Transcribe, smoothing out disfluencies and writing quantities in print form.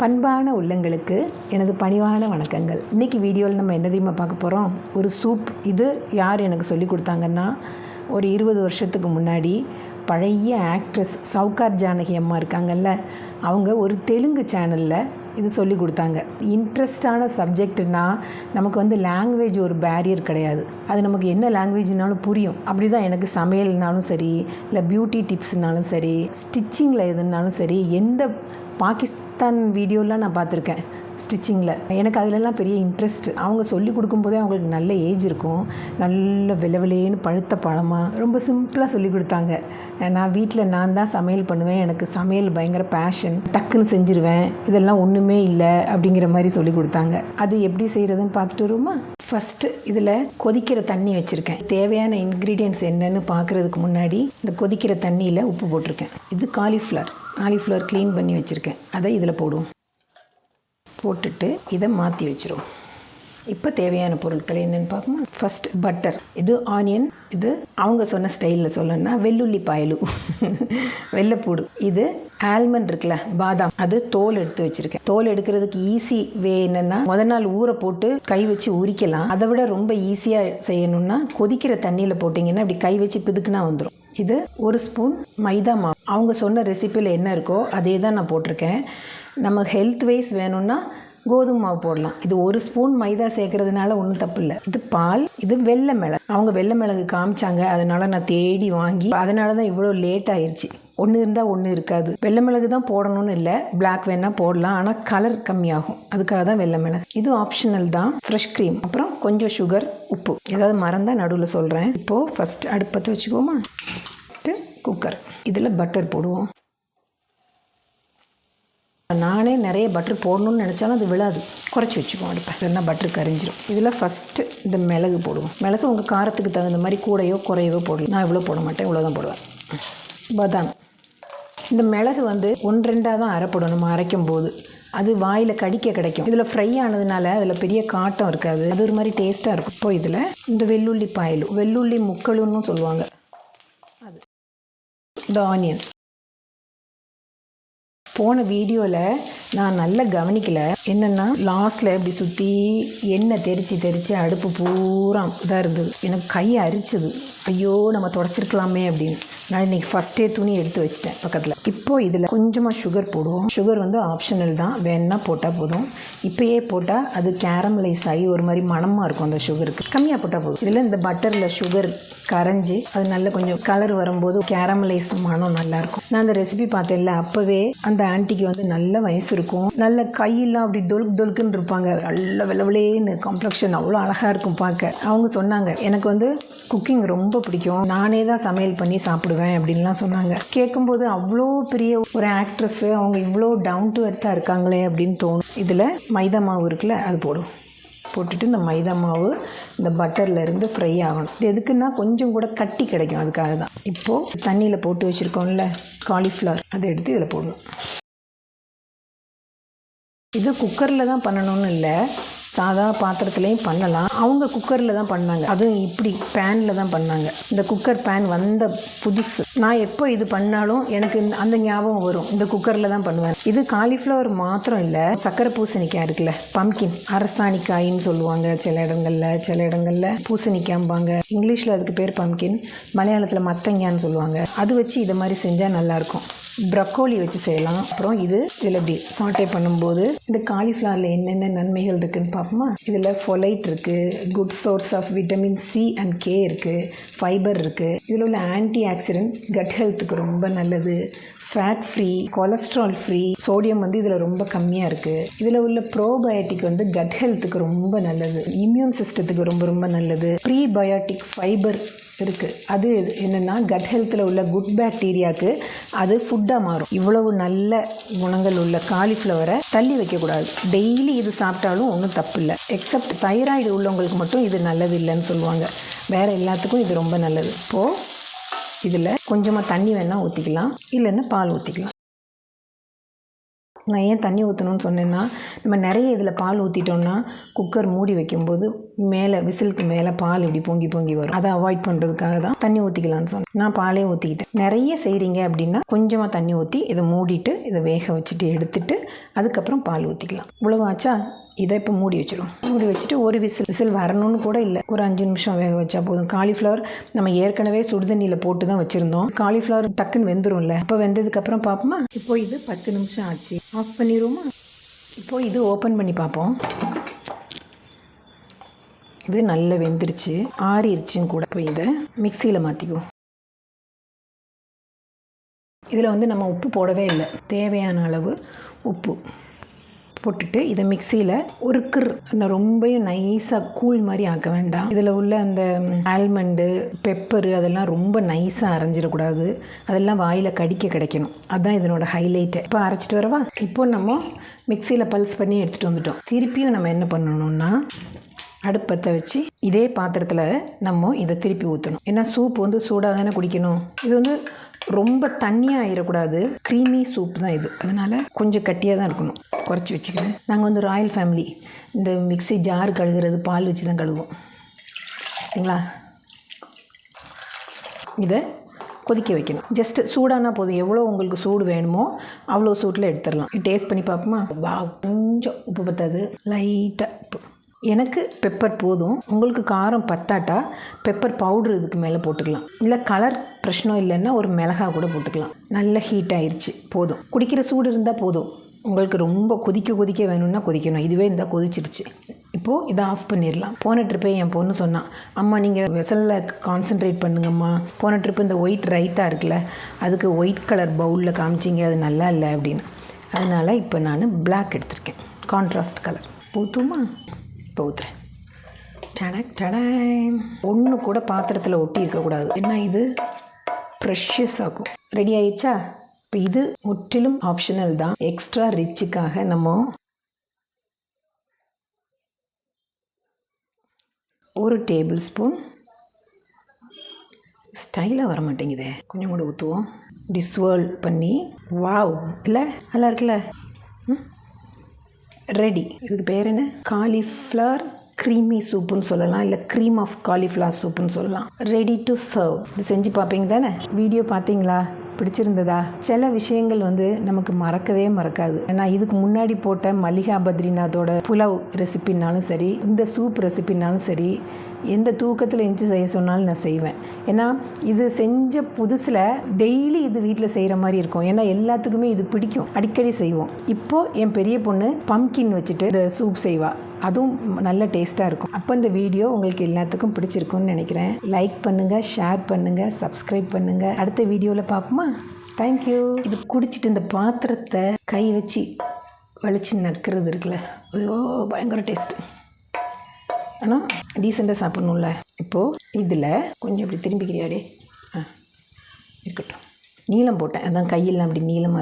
பண்பான உள்ளங்களுக்கு எனது பணிவான வணக்கங்கள். இன்றைக்கி வீடியோவில் நம்ம என்ன தெரியுமா பார்க்க போகிறோம்? ஒரு சூப். இது யார் எனக்கு சொல்லி கொடுத்தாங்கன்னா, ஒரு 20 வருஷத்துக்கு முன்னாடி பழைய ஆக்ட்ரஸ் சவுகார் ஜானகி அம்மா இருக்காங்கல்ல, அவங்க ஒரு தெலுங்கு சேனலில் இது சொல்லி கொடுத்தாங்க. இன்ட்ரெஸ்டான சப்ஜெக்ட்னா நமக்கு லாங்குவேஜ் ஒரு பேரியர் கிடையாது. அது நமக்கு என்ன லாங்குவேஜ்னாலும் புரியும். அப்படி தான் எனக்கு சமையல்னாலும் சரி, இல்லை பியூட்டி டிப்ஸ்னாலும் சரி, ஸ்டிச்சிங்கில் எதுனாலும் சரி, எந்த பாகிஸ்தான் வீடியோலாம் நான் பார்த்துருக்கேன் ஸ்டிச்சிங்கில். எனக்கு அதிலெல்லாம் பெரிய இன்ட்ரெஸ்ட். அவங்க சொல்லி கொடுக்கும்போதே அவங்களுக்கு நல்ல ஏஜ் இருக்கும், நல்ல விலவிலேன்னு பழுத்த பழமாக ரொம்ப சிம்பிளாக சொல்லி கொடுத்தாங்க. நான் வீட்டில் நான் தான் சமையல் பண்ணுவேன், எனக்கு சமையல் பயங்கர பேஷன், டக்குன்னு செஞ்சுருவேன், இதெல்லாம் ஒன்றுமே இல்லை அப்படிங்கிற மாதிரி சொல்லி கொடுத்தாங்க. அது எப்படி செய்கிறதுன்னு பார்த்துட்டு வருவோமா? ஃபஸ்ட்டு இதில் கொதிக்கிற தண்ணி வச்சுருக்கேன். தேவையான இன்க்ரீடியன்ட்ஸ் என்னென்னு பார்க்குறதுக்கு முன்னாடி இந்த கொதிக்கிற தண்ணியில் உப்பு போட்டிருக்கேன். இது காலிஃப்ளவர் க்ளீன் பண்ணி வச்சுருக்கேன், அதை இதில் போடுவோம். போட்டுட்டு இதை மாற்றி வச்சிரும். இப்போ தேவையான பொருட்கள் என்னென்னு பார்க்கணும். ஃபஸ்ட் பட்டர், இது ஆனியன், இது அவங்க சொன்ன ஸ்டைலில் சொல்லணும்னா வெள்ளுள்ளி பாயலு, வெள்ளைப்பூடு, இது ஆல்மண்ட் இருக்குல்ல, பாதாம், அது தோல் எடுத்து வச்சுருக்கேன். தோல் எடுக்கிறதுக்கு ஈஸி வே என்னென்னா, முதல் நாள் ஊற போட்டு கை வச்சு உரிக்கலாம். அதை விட ரொம்ப ஈஸியாக செய்யணும்னா கொதிக்கிற தண்ணியில் போட்டிங்கன்னா அப்படி கை வச்சு பிதுக்குனா வந்துடும். இது 1 ஸ்பூன் மைதா மாவு. அவங்க சொன்ன ரெசிப்பியில் என்ன இருக்கோ அதே தான் நான் போட்டிருக்கேன். நம்ம ஹெல்த் வைஸ் வேணும்னா கோதுமை மாவு போடலாம். இது 1 ஸ்பூன் மைதா சேர்க்கறதுனால ஒன்றும் தப்பு இல்லை. இது பால், இது வெள்ளை மிளகு. அவங்க வெள்ளை மிளகு காமிச்சாங்க, அதனால நான் தேடி வாங்கி, அதனால தான் இவ்வளோ லேட் ஆயிடுச்சு. ஒன்று இருந்தால் ஒன்று இருக்காது. வெள்ளை மிளகு தான் போடணும்னு இல்லை, பிளாக் வேணால் போடலாம், ஆனால் கலர் கம்மியாகும், அதுக்காக தான் வெள்ளை மிளகு. இது ஆப்ஷனல் தான். ஃப்ரெஷ் க்ரீம், அப்புறம் கொஞ்சம் சுகர், உப்பு. ஏதாவது மறந்தால் நடுவில் சொல்கிறேன். இப்போது ஃபஸ்ட் அடுப்பத்தை வச்சுக்கோமா. குக்கர், இதில் பட்டர் போடுவோம். நானே நிறைய பட்டர் போடணும்னு நினச்சாலும் அது விழாது, குறைச்சி வச்சுக்குவோம் அடுப்பை, இல்லைன்னா பட்டர் கரிஞ்சிடும். இதில் ஃபஸ்ட்டு இந்த மிளகு போடுவோம். மிளகு உங்கள் காரத்துக்கு தகுந்த மாதிரி கூடையோ குறையவோ போடலாம். நான் இவ்வளோ போட மாட்டேன், இவ்வளோ தான் போடுவேன். பாதாம், இந்த மிளகு 1-2 தான் அரைப்படும். நம்ம அரைக்கும் போது அது வாயில் கடிக்க கிடைக்கும். இதில் ஃப்ரை ஆனதுனால அதில் பெரிய காட்டம் இருக்காது, அது ஒரு மாதிரி டேஸ்ட்டாக இருக்கும். இப்போ இதில் இந்த வெள்ளுள்ளி பாயலு, வெள்ளுள்ளி முக்களுன்னு சொல்லுவாங்க, அது. இந்த ஆனியன். போன வீடியோவில் நான் நல்லா கவனிக்கலை, என்னென்னா லாஸ்ட்டில் இப்படி சுற்றி எண்ணெய் தெரித்து அடுப்பு பூரா இதாக இருந்தது. எனக்கு கை அரிச்சது. ஐயோ, நம்ம தொடச்சிருக்கலாமே அப்படின்னு. நான் இன்றைக்கி ஃபஸ்ட்டே துணி எடுத்து வச்சிட்டேன் பக்கத்தில். இப்போது இதில் கொஞ்சமாக சுகர் போடுவோம். சுகர் ஆப்ஷனல் தான், வேணுன்னா போட்டால் போதும். இப்போயே போட்டால் அது கேரமலைஸ் ஆகி ஒரு மாதிரி மணமாக இருக்கும். அந்த சுகருக்கு கம்மியாக போட்டால் போதும். இதில் இந்த பட்டரில் சுகர் கரைஞ்சி அது நல்ல கொஞ்சம் கலர் வரும்போது கேரமலைஸ் மனம் நல்லாயிருக்கும். நான் அந்த ரெசிபி பார்த்தேன்ல, அப்போவே அந்த ஆன்ட்டிக்கு நல்ல வயசு இருக்கும், நல்ல கையெல்லாம் அப்படி தொலுக்குன்னு இருப்பாங்க, நல்ல வெள்ளவிலேன்னு காம்ப்ளெக்ஷன் அவ்வளோ அழகாக இருக்கும் பார்க்க. அவங்க சொன்னாங்க, எனக்கு குக்கிங் ரொம்ப பிடிக்கும், நானே தான் சமையல் பண்ணி சாப்பிடுவேன் அப்படின்லாம் சொன்னாங்க. கேட்கும்போது அவ்வளோ பெரிய ஒரு ஆக்ட்ரஸ்ஸு, அவங்க இவ்வளோ டவுன் டு எர்த்தாக இருக்காங்களே அப்படின்னு தோணும். இதில் மைதா மாவு இருக்குல்ல, அது போட்டுட்டு இந்த மைதா மாவு இந்த பட்டரில் இருந்து ஃப்ரை ஆகணும். இது எதுக்குன்னா கொஞ்சம் கூட கட்டி கிடைக்கும், அதுக்காக தான். இப்போது தண்ணியில் போட்டு வச்சுருக்கோம்ல காலிஃப்ளவர், அதை எடுத்து இதில் போடணும். இது குக்கரில் தான் பண்ணணும்னு இல்லை, சாதா பாத்திரத்துலேயும் பண்ணலாம். அவங்க குக்கரில் தான் பண்ணாங்க, அதுவும் இப்படி பேனில் தான் பண்ணாங்க. இந்த குக்கர் பேன் வந்த புதுசு. நான் எப்போ இது பண்ணாலும் எனக்கு அந்த ஞாபகம் வரும், இந்த குக்கரில் தான் பண்ணுவேன். இது காலிஃப்ளவர் மாத்திரம் இல்லை, சக்கரை பூசணிக்காய் இருக்குல்ல, பம்கின், அரசாணிக்காயின்னு சொல்லுவாங்க சில இடங்களில் பூசணிக்காம்பாங்க. இங்கிலீஷில் அதுக்கு பேர் பம்கின், மலையாளத்தில் மத்தங்கான்னு சொல்லுவாங்க. அது வச்சு இதை மாதிரி செஞ்சால் நல்லாயிருக்கும். ப்ரக்கோலி வச்சு செய்யலாம். அப்புறம் இதில் இப்படி சாட்டே பண்ணும்போது இந்த காலிஃப்ளவரில் என்னென்ன நன்மைகள் இருக்குதுன்னு பார்ப்போமா. இதில் ஃபொலைட் இருக்குது, good source of vitamin C and K இருக்குது, ஃபைபர் இருக்குது. இதில் உள்ள ஆன்டி ஆக்சிடென்ட் கட் ஹெல்த்துக்கு ரொம்ப நல்லது, fat free, cholesterol free, sodium இதில் ரொம்ப கம்மியாக இருக்குது. இதில் உள்ள ப்ரோபயோட்டிக் கட் ஹெல்த்துக்கு ரொம்ப நல்லது, இம்யூன் சிஸ்டத்துக்கு ரொம்ப ரொம்ப நல்லது. ப்ரீபயோட்டிக் ஃபைபர் இருக்குது, அது என்னென்னா கட் ஹெல்த்தில் உள்ள குட் பாக்டீரியாவுக்கு அது ஃபுட்டாக மாறும். இவ்வளவு நல்ல குணங்கள் உள்ள காலிஃப்ளவரை தள்ளி வைக்கக்கூடாது. டெய்லி இது சாப்பிட்டாலும் ஒன்றும் தப்பு இல்லை, எக்ஸப்ட் தைராய்டு உள்ளவங்களுக்கு மட்டும் இது நல்லது இல்லைன்னு சொல்லுவாங்க. வேறு எல்லாத்துக்கும் இது ரொம்ப நல்லது. இப்போது இதில் கொஞ்சமாக தண்ணி வேணால் ஊற்றிக்கலாம், இல்லைன்னா பால் ஊற்றிக்கலாம். நான் ஏன் தண்ணி ஊற்றணும்னு சொன்னேன்னா, நம்ம நிறைய இதில் பால் ஊற்றிட்டோம்னா குக்கர் மூடி வைக்கும்போது மேலே விசிலுக்கு மேலே பால் இப்படி பொங்கி பொங்கி வரும். அதை அவாய்ட் பண்ணுறதுக்காக தான் தண்ணி ஊற்றிக்கலான்னு சொன்னேன். நான் பாலே ஊற்றிக்கிட்டேன். நிறைய செய்கிறீங்க அப்படின்னா கொஞ்சமாக தண்ணி ஊற்றி இதை மூடிட்டு இதை வேக வச்சுட்டு எடுத்துட்டு அதுக்கப்புறம் பால் ஊற்றிக்கலாம். இவ்வளவு ஆச்சா? இதை இப்போ மூடி வச்சுட்டு ஒரு விசில் வரணும்னு கூட இல்லை, ஒரு 5 நிமிஷம் வேக வச்சா போதும். காலிஃப்ளவர் நம்ம ஏற்கனவே சுடுதண்ணியில் போட்டு தான் வச்சுருந்தோம். காலிஃப்ளவர் டக்குன்னு வெந்துரும்ல, அப்போ வெந்ததுக்கப்புறம் பார்ப்போமா. இப்போ இது 10 நிமிஷம் ஆச்சு, ஆஃப் பண்ணிடுவோமா. இப்போ இது ஓப்பன் பண்ணி பார்ப்போம். இது நல்லா வெந்துருச்சு, ஆறிடுச்சுன்னு கூட. இப்போ இதை மிக்சியில் மாற்றிக்குவோம். இதில் நம்ம உப்பு போடவே இல்லை, தேவையான அளவு உப்பு போட்டுட்டு இதை மிக்சியில் ரொம்பவும் நைஸாக கூழ் மாதிரி ஆக்க வேண்டாம். இதில் உள்ள அந்த ஆல்மண்டு பெப்பரு அதெல்லாம் ரொம்ப நைஸாக அரைஞ்சிடக்கூடாது, அதெல்லாம் வாயில் கிடைக்கணும். அதுதான் இதனோட ஹைலைட்டு. இப்போ அரைச்சிட்டு வரவா. இப்போ நம்ம மிக்சியில் பல்ஸ் பண்ணி எடுத்துகிட்டு வந்துட்டோம். திருப்பியும் நம்ம என்ன பண்ணணும்னா அடுப்பத்தை வச்சு இதே பாத்திரத்தில் நம்ம இதை திருப்பி ஊற்றணும். ஏன்னா சூப் சூடாக தானே குடிக்கணும். இது ரொம்ப தண்ணியாக ஆகிடக்கூடாது, க்ரீமி சூப் தான் இது, அதனால் கொஞ்சம் கட்டியாக தான் இருக்கணும். குறைச்சி வச்சுக்கிறேன். நாங்கள் ராயல் ஃபேமிலி, இந்த மிக்ஸி ஜார் கழுகுறது பால் வச்சு தான் கழுவோம், சரிங்களா. இதை கொதிக்க வைக்கணும். ஜஸ்ட்டு சூடானா போதும், எவ்வளோ உங்களுக்கு சூடு வேணுமோ அவ்வளோ சூட்டில் எடுத்துடலாம். டேஸ்ட் பண்ணி பார்ப்போமா. வா, கொஞ்சம் உப்பு பத்தாது, லைட்டாக உப்பு. எனக்கு பெப்பர் போதும், உங்களுக்கு காரம் பத்தாட்டா பெப்பர் பவுட்ரு இதுக்கு மேலே போட்டுக்கலாம். இல்லை கலர் பிரச்சனை இல்லைன்னா ஒரு மிளகா கூட போட்டுக்கலாம். நல்ல ஹீட் ஆயிடுச்சு, போதும். குடிக்கிற சூடு இருந்தால் போதும். உங்களுக்கு ரொம்ப கொதிக்க வேணும்னா கொதிக்கணும். இதுவே இருந்தால் கொதிச்சிருச்சு. இப்போது இதை ஆஃப் பண்ணிடலாம். போன ட்ரிப்பே என் பொண்ணு சொன்னான், அம்மா நீங்கள் வெசலில் கான்சென்ட்ரேட் பண்ணுங்கம்மா, போன ட்ரிப்பு இந்த ஒயிட் ரைத்தா இருக்குல்ல அதுக்கு ஒயிட் கலர் பவுலில் காமிச்சிங்க, அது நல்லா இல்லை அப்படின்னு. அதனால் இப்போ நான் பிளாக் எடுத்திருக்கேன், கான்ட்ராஸ்ட் கலர். ஊற்றுமா. இப்போ ஊற்றுறேன். டடாய். ஒன்று கூட பாத்திரத்தில் ஒட்டி இருக்கக்கூடாது, ஏன்னா இது ப்ரெஷியஸ் ஆகும். ரெடி ஆயிடுச்சா. இப்போ இது முற்றிலும் ஆப்ஷனல் தான். எக்ஸ்ட்ரா ரிச்சுக்காக நம்ம 1 டேபிள் ஸ்பூன், ஸ்டைலாக வர மாட்டேங்குதே, கொஞ்சம் கூட ஊற்றுவோம். டிஸ்வேர்ல் பண்ணி. வாவ், இல்லை நல்லா இருக்குல்ல. ரெடி. இதுக்கு பேர் என்ன? காலிஃப்ளவர் க்ரீமி சூப்புன்னு சொல்லலாம், இல்லை க்ரீம் ஆஃப் காலிஃப்ளவர் சூப்புன்னு சொல்லலாம். Ready to serve. இது செஞ்சு பார்ப்பீங்க தானே. வீடியோ பார்த்தீங்களா? பிடிச்சிருந்ததா? சில விஷயங்கள் நமக்கு மறக்கவே மறக்காது. நான் இதுக்கு முன்னாடி போட்ட மல்லிகா பத்ரிநாத்தோட புலாவ் ரெசிபின்னாலும் சரி, இந்த சூப் ரெசிபின்னாலும் சரி, எந்த தூக்கத்தில் எஞ்சி செய்ய சொன்னாலும் நான் செய்வேன். ஏன்னா இது செஞ்ச புதுசில் டெய்லி இது வீட்டில் செய்கிற மாதிரி இருக்கும். ஏன்னா எல்லாத்துக்குமே இது பிடிக்கும், அடிக்கடி செய்வோம். இப்போது என் பெரிய பொண்ணு பம்கின் வச்சுட்டு இந்த சூப் செய்வாள், அதுவும் நல்ல டேஸ்ட்டாக இருக்கும். அப்போ இந்த வீடியோ உங்களுக்கு எல்லாத்துக்கும் பிடிச்சிருக்குன்னு நினைக்கிறேன். லைக் பண்ணுங்கள், ஷேர் பண்ணுங்கள், சப்ஸ்கிரைப் பண்ணுங்கள். அடுத்த வீடியோவில் பார்ப்போமா. தேங்க்யூ. இது குடிச்சிட்டு இந்த பாத்திரத்தை கை வச்சு வலிச்சு நக்கிறது இருக்குல்ல, ஐயோ பயங்கர டேஸ்ட்டு. ஆனால் டீசெண்டாக சாப்பிட்ணும்ல. இப்போது இதில் கொஞ்சம் இப்படி திரும்பிக்கிறியாடே, இருக்கட்டும். நீளம் போட்டேன், அதான் கையெல்லாம் அப்படி நீளமாக இருக்குது.